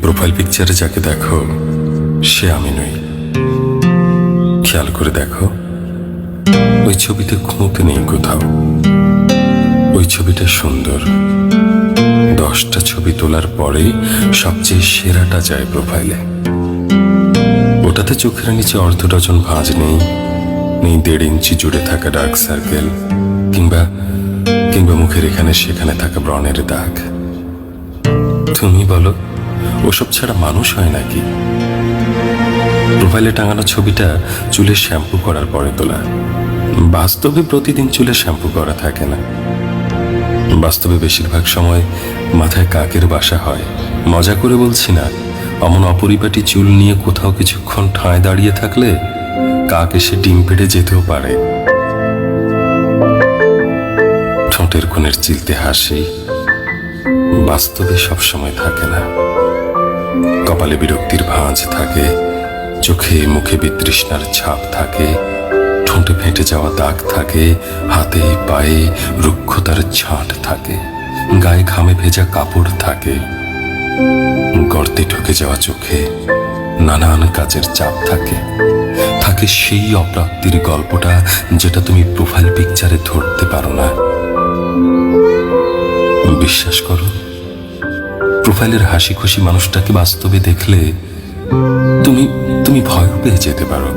Profile পিকচারে যাকে দেখো সে আমি নই। খেয়াল করে দেখো, ওই ছবিতে খুঁত নেই কোথাও। ওই ছবিটা সুন্দর। 10টা ছবি তোলার পরেই সবচেয়ে সেরাটা যায় প্রোফাইলে। ওটাতে চোখের নিচে অর্ধ ডজন ভাঁজ নেই, নেই 1.5 ইঞ্চি জুড়ে থাকা ডার্ক সার্কেল, কিংবা মুখের এখানে সেখানে থাকা ব্রণের দাগ। তুমি বলো, ওসব ছাড়া মানুষ হয় নাকি? প্রোফাইলে টাঙানো ছবিটা চুলে শ্যাম্পু করার পরে তোলা। বাস্তবে প্রতিদিন চুলে শ্যাম্পু করা থাকে না। বাস্তবে বেশিরভাগ সময় মাথায় কাকের বাসা হয়। মজা করে বলছি না, অমন অপরিপাটি চুল নিয়ে কোথাও কিছুক্ষণ ঠাঁয় দাঁড়িয়ে থাকলে কাক এসে ডিম পেড়ে যেতেও পারে। ঠোঁটের কোণের চিলতে হাসি বাস্তবে সবসময় থাকে না। কপালে বিরক্তির ভাঁজ থাকে, চোখে মুখে বিতৃষ্ণার ছাপ থাকে, ঠোঁটে ফেটে যাওয়া দাগ থাকে, হাতে পায়ে রুক্ষতার ছাঁট থাকে, গায়ে ঘামে ভেজা কাপড় থাকে, গর্তে ঢুকে যাওয়া চোখে নানান কাজের চাপ থাকে। থাকে সেই অপ্রাপ্তির গল্পটা যেটা তুমি প্রোফাইল পিকচারে ধরতে পারো না। বিশ্বাস করো, প্রোফাইলের হাসি খুশি মানুষটাকে বাস্তবে দেখলে তুমি ভয় পেয়ে যেতে পারো।